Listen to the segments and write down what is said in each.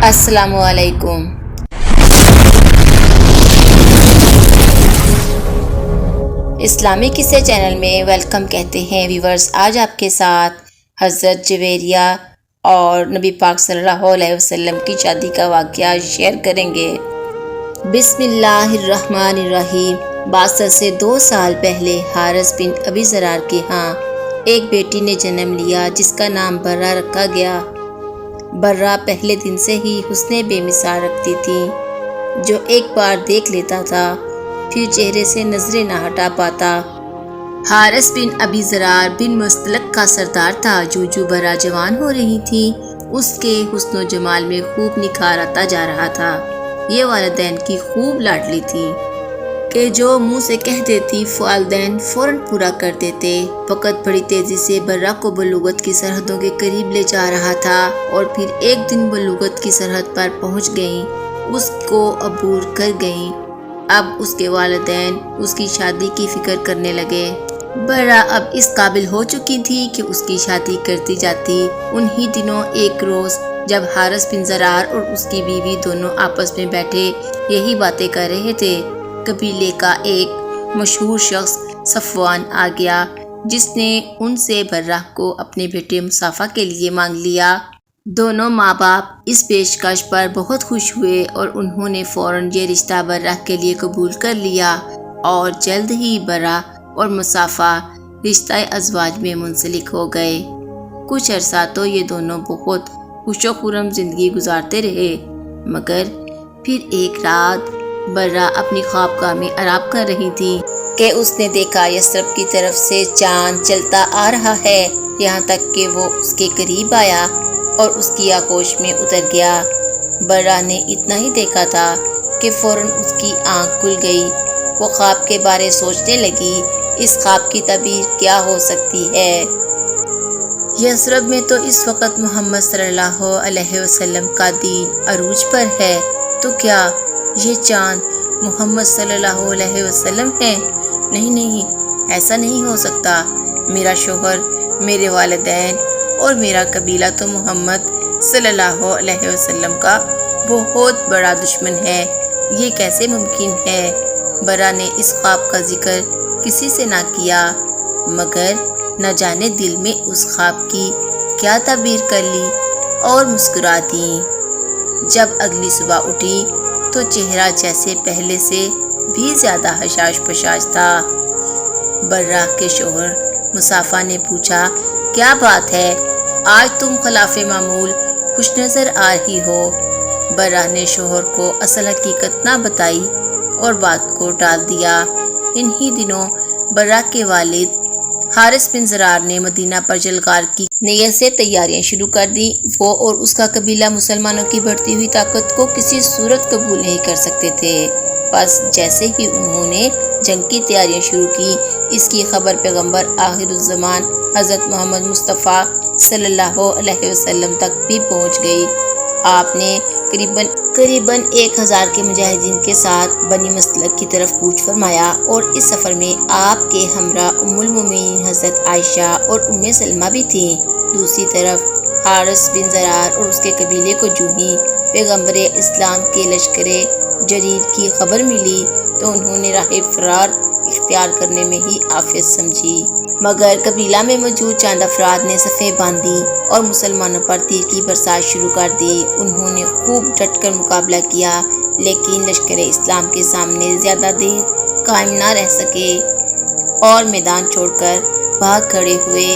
السلام علیکم۔ اسلامی قصے چینل میں ویلکم کہتے ہیں ویورز۔ آج آپ کے ساتھ حضرت جویریہ اور نبی پاک صلی اللہ علیہ وسلم کی شادی کا واقعہ شیئر کریں گے۔ بسم اللہ الرحمن الرحیم۔ باسط سے 2 سال پہلے حارث بن ابی ضرار کے ہاں ایک بیٹی نے جنم لیا جس کا نام برہ رکھا گیا۔ برہ پہلے دن سے ہی حسن بے مثال رکھتی تھی، جو ایک بار دیکھ لیتا تھا پھر چہرے سے نظریں نہ ہٹا پاتا۔ حارث بن ابی ضرار بن مستلق کا سردار تھا۔ جو برہ جوان ہو رہی تھی اس کے حسن و جمال میں خوب نکھار آتا جا رہا تھا۔ یہ والدین کی خوب لاڈلی تھی کہ جو منہ سے کہہ دیتی والدین فوراً پورا کر دیتے۔ وقت بڑی تیزی سے برہ کو بلوغت کی سرحدوں کے قریب لے جا رہا تھا اور پھر ایک دن بلوغت کی سرحد پر پہنچ گئیں، اس کو عبور کر گئیں۔ اب اس کے والدین اس کی شادی کی فکر کرنے لگے۔ برہ اب اس قابل ہو چکی تھی کہ اس کی شادی کرتی جاتی۔ انہی دنوں ایک روز جب حارث بن ضرار اور اس کی بیوی دونوں آپس میں بیٹھے یہی باتیں کر رہے تھے، قبیلے کا ایک مشہور شخص صفوان آ گیا جس نے ان سے برہ کو اپنے بیٹے مصافہ کے لیے مانگ لیا۔ دونوں ماں باپ اس پیشکش پر بہت خوش ہوئے اور انہوں نے فوراً یہ رشتہ برہ کے لیے قبول کر لیا اور جلد ہی برہ اور مصافہ رشتہ ازواج میں منسلک ہو گئے۔ کچھ عرصہ تو یہ دونوں بہت خوش و خرم زندگی گزارتے رہے، مگر پھر ایک رات برہ اپنی خوابگاہ میں آرام کر رہی تھی کہ اس نے دیکھا یثرب کی طرف سے چاند چلتا آ رہا ہے، یہاں تک کہ وہ اس کے قریب آیا اور اس کی آغوش میں اتر گیا۔ برہ نے اتنا ہی دیکھا تھا کہ فوراً اس کی آنکھ کھل گئی۔ وہ خواب کے بارے سوچنے لگی، اس خواب کی تعبیر کیا ہو سکتی ہے؟ یثرب میں تو اس وقت محمد صلی اللہ علیہ وسلم کا دین عروج پر ہے، تو کیا یہ چاند محمد صلی اللہ علیہ وسلم ہے؟ نہیں، ایسا نہیں ہو سکتا۔ میرا شوہر، میرے والدین اور میرا قبیلہ تو محمد صلی اللہ علیہ وسلم کا بہت بڑا دشمن ہے، یہ کیسے ممکن ہے؟ برہ نے اس خواب کا ذکر کسی سے نہ کیا، مگر نہ جانے دل میں اس خواب کی کیا تعبیر کر لی اور مسکرا دی۔ جب اگلی صبح اٹھی تو چہرہ جیسے پہلے سے بھی زیادہ حشاش پشاش تھا۔ برہ کے شوہر مصافہ نے پوچھا، کیا بات ہے؟ آج تم خلاف معمول خوش نظر آ رہی ہو۔ برہ نے شوہر کو اصل حقیقت نہ بتائی اور بات کو ٹال دیا۔ انہی دنوں برہ کے والد حارث بن ضرار نے مدینہ پر جلغار کی نیت سے تیاریاں شروع کر دی۔ وہ اور اس کا قبیلہ مسلمانوں کی بڑھتی ہوئی طاقت کو کسی صورت قبول نہیں کر سکتے تھے۔ بس جیسے ہی انہوں نے جنگ کی تیاریاں شروع کی، اس کی خبر پیغمبر آخر الزمان حضرت محمد مصطفیٰ صلی اللہ علیہ وسلم تک بھی پہنچ گئی۔ آپ نے قریباً 1000 کے مجاہدین کے ساتھ بنی مستلق کی طرف کوچ فرمایا اور اس سفر میں آپ کے ہمراہ ام المومنین حضرت عائشہ اور ام سلمہ بھی تھیں۔ دوسری طرف حارث بن ضرار اور اس کے قبیلے کو جو ہی پیغمبر اسلام کے لشکر جریر کی خبر ملی تو انہوں نے راہ فرار اختیار کرنے میں ہی عافیت سمجھی، مگر قبیلہ میں موجود چند افراد نے صفیں باندھی اور مسلمانوں پر تیر کی برسات شروع کر دی۔ انہوں نے خوب ڈٹ کر مقابلہ کیا، لیکن لشکر اسلام کے سامنے زیادہ دیر قائم نہ رہ سکے اور میدان چھوڑ کر بھاگ کھڑے ہوئے۔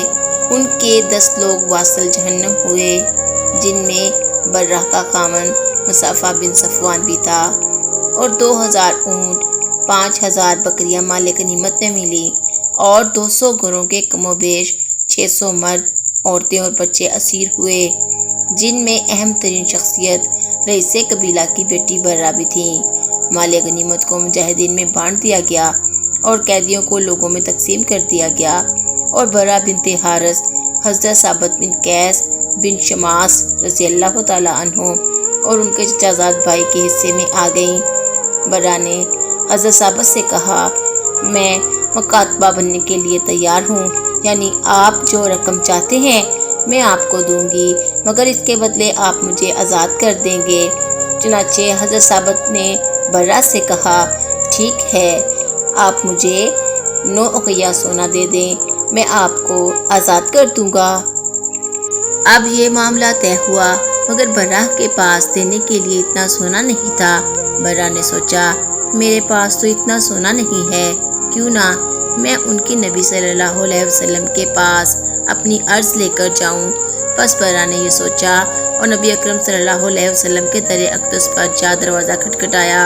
ان کے 10 لوگ واصل جہنم ہوئے، جن میں برہ کا خاوند مصافہ بن صفوان بھی تھا، اور 2000 اونٹ، 5000 بکریاں مال غنیمت میں ملی اور 200 گھوڑوں کے کم و بیش 600 مرد، عورتیں اور بچے اسیر ہوئے، جن میں اہم ترین شخصیت رئیس قبیلہ کی بیٹی برہ بھی تھی۔ مال غنیمت کو مجاہدین میں بانٹ دیا گیا اور قیدیوں کو لوگوں میں تقسیم کر دیا گیا، اور برہ بنت حارث حضرت ثابت بن قیس بن شماس رضی اللہ تعالیٰ عنہ اور ان کے چچا زاد بھائی کے حصے میں آ گئیں۔ برہ نے حضرت ثابت سے کہا، میں مکاتبہ بننے کے لیے تیار ہوں، یعنی آپ جو رقم چاہتے ہیں میں آپ کو دوں گی، مگر اس کے بدلے آپ مجھے آزاد کر دیں گے۔ چنانچہ حضرت ثابت نے برا سے کہا، ٹھیک ہے، آپ مجھے 9 اقیہ سونا دے دیں، میں آپ کو آزاد کر دوں گا۔ اب یہ معاملہ طے ہوا، مگر برا کے پاس دینے کے لیے اتنا سونا نہیں تھا۔ برا نے سوچا، میرے پاس تو اتنا سونا نہیں ہے، کیوں نہ میں ان کے نبی صلی اللہ علیہ وسلم کے پاس اپنی عرض لے کر جاؤں۔ پس برا نے یہ سوچا اور نبی اکرم صلی اللہ علیہ وسلم کے در اقدس پر جا دروازہ کھٹکھٹایا۔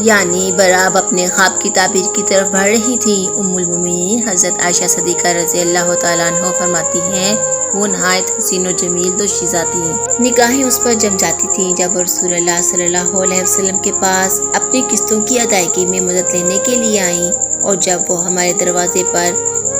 یعنی برا اب اپنے خواب کی تعبیر کی طرف بڑھ رہی تھی۔ ام المومنین حضرت عائشہ صدیقہ رضی اللہ تعالیٰ عنہ فرماتی ہیں، وہ نہایت حسین و جمیل دوشیزہ تھی۔ نگاہیں اس پر جم جاتی تھیں جب وہ رسول اللہ صلی اللہ علیہ وسلم کے پاس اپنی قسطوں کی ادائیگی میں مدد لینے کے لیے آئیں، اور جب وہ ہمارے دروازے پر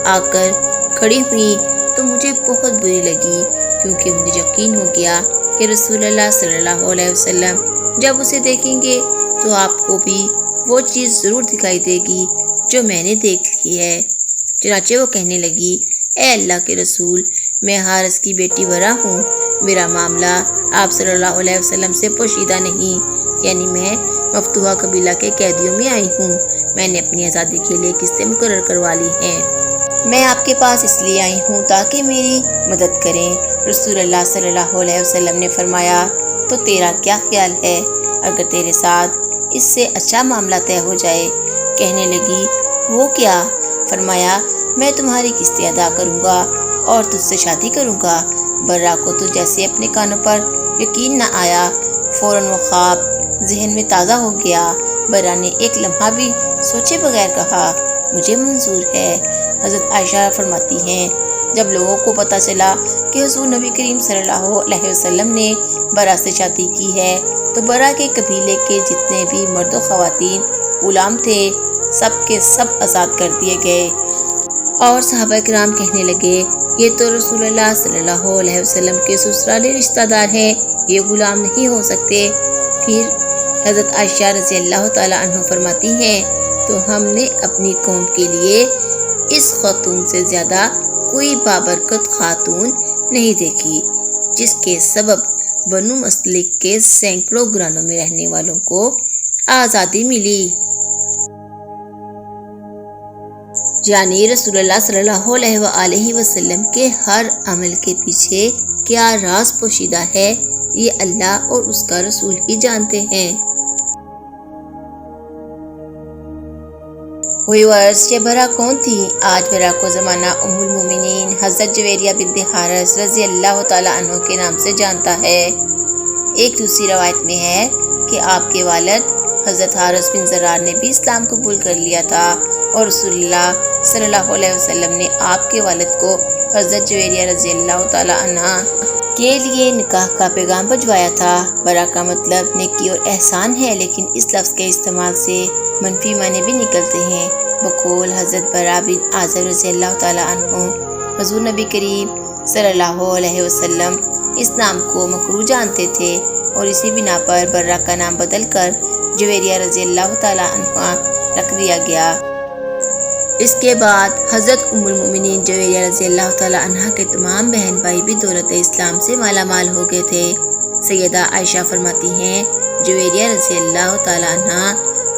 آ کر کھڑی ہوئی تو مجھے بہت بری لگی، کیونکہ مجھے یقین ہو گیا کہ رسول اللہ صلی اللہ علیہ وسلم جب اسے دیکھیں گے تو آپ کو بھی وہ چیز ضرور دکھائی دے گی جو میں نے دیکھ لی ہے۔ چنانچہ وہ کہنے لگی، اے اللہ کے رسول، میں حارث کی بیٹی برا ہوں، میرا معاملہ آپ صلی اللہ علیہ وسلم سے پوشیدہ نہیں، یعنی میں مفتوحہ قبیلہ کے قیدیوں میں آئی ہوں، میں نے اپنی آزادی کے لیے قسطیں مقرر کروا لی ہیں، میں آپ کے پاس اس لیے آئی ہوں تاکہ میری مدد کریں۔ رسول اللہ صلی اللہ علیہ وسلم نے فرمایا، تو تیرا کیا خیال ہے اگر تیرے ساتھ اس سے اچھا معاملہ طے ہو جائے؟ کہنے لگی، وہ کیا؟ فرمایا، میں تمہاری قسطیں ادا کروں گا اور تجھ سے شادی کروں گا۔ برا کو تو جیسے اپنے کانوں پر یقین نہ آیا، فوراً وہ خواب ذہن میں تازہ ہو گیا۔ برا نے ایک لمحہ بھی سوچے بغیر کہا، مجھے منظور ہے۔ حضرت عائشہ فرماتی ہیں، جب لوگوں کو پتہ چلا کہ حضور نبی کریم صلی اللہ علیہ وسلم نے برا سے شادی کی ہے تو برا کے قبیلے کے جتنے بھی مرد و خواتین غلام تھے سب کے سب آزاد کر دیے گئے، اور صحابہ کرام کہنے لگے، یہ تو رسول اللہ صلی اللہ علیہ وسلم کے سسرالی رشتہ دار ہیں، یہ غلام نہیں ہو سکتے۔ پھر حضرت عائشہ رضی اللہ تعالیٰ عنہ فرماتی ہیں، تو ہم نے اپنی قوم کے لیے اس خاتون سے زیادہ کوئی بابرکت خاتون نہیں دیکھی، جس کے سبب بنو مسلک کے سینکڑوں گھرانوں میں رہنے والوں کو آزادی ملی۔ یعنی رسول اللہ صلی اللہ علیہ وآلہ وسلم کے ہر عمل کے پیچھے کیا راز پوشیدہ ہے، یہ اللہ اور اس کا رسول ہی جانتے ہیں۔ ویورز، یہ برا کون تھی؟ آج برا کو زمانہ ام المومنین حضرت جویریہ بنت حارث رضی اللہ تعالیٰ عنہ کے نام سے جانتا ہے۔ ایک دوسری روایت میں ہے کہ آپ کے والد حضرت حارث بن زرار نے بھی اسلام قبول کر لیا تھا، اور رسول اللہ صلی اللہ علیہ وسلم نے آپ کے والد کو حضرت جویریہ رضی اللہ تعالیٰ عنہ کے لیے نکاح کا پیغام بھجوایا تھا۔ برا کا مطلب نیکی اور احسان ہے، لیکن اس لفظ کے استعمال سے منفی معنی بھی نکلتے ہیں۔ بقول حضرت برا بن عازب رضی اللہ تعالیٰ عنہ، حضور نبی کریم صلی اللہ علیہ وسلم اس نام کو مکروہ جانتے تھے، اور اسی بنا پر برا کا نام بدل کر جویریہ رضی اللہ تعالیٰ عنہ رکھ دیا گیا۔ اس کے بعد حضرت ام المومنین جویریہ رضی اللہ تعالیٰ عنہ کے تمام بہن بھائی بھی دولت اسلام سے مالا مال ہو گئے تھے۔ سیدہ عائشہ فرماتی ہیں، جویریہ رضی اللہ تعالیٰ عنہ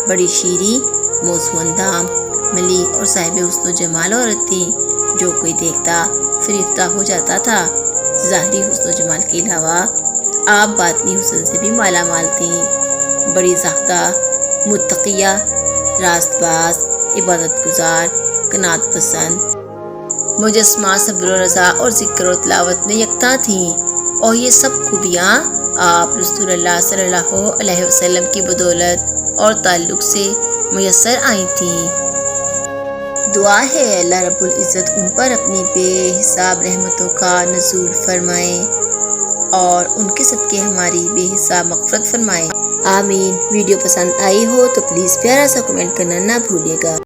بڑی شیریں، موزوں اندام، ملی اور صاحب حسن و جمال عورت تھی، جو کوئی دیکھتا فریفتہ ہو جاتا تھا۔ ظاہری حسن و جمال کے علاوہ آپ باطنی حسن سے بھی مالا مال تھیں۔ بڑی زاہدہ، متقیہ، راست باز، عبادت گزار، قناعت پسند، مجسمہ صبر و رضا اور ذکر و تلاوت میں یکتا تھیں، اور یہ سب خوبیاں آپ رسول اللہ صلی اللہ علیہ وسلم کی بدولت اور تعلق سے میسر آئی تھیں۔ دعا ہے اللہ رب العزت ان پر اپنی بے حساب رحمتوں کا نزول فرمائے، اور ان کے صدقے ہماری بے حساب مغفرت فرمائے، آمین۔ ویڈیو پسند آئی ہو تو پلیز پیارا سا کمنٹ کرنا نہ بھولیے گا۔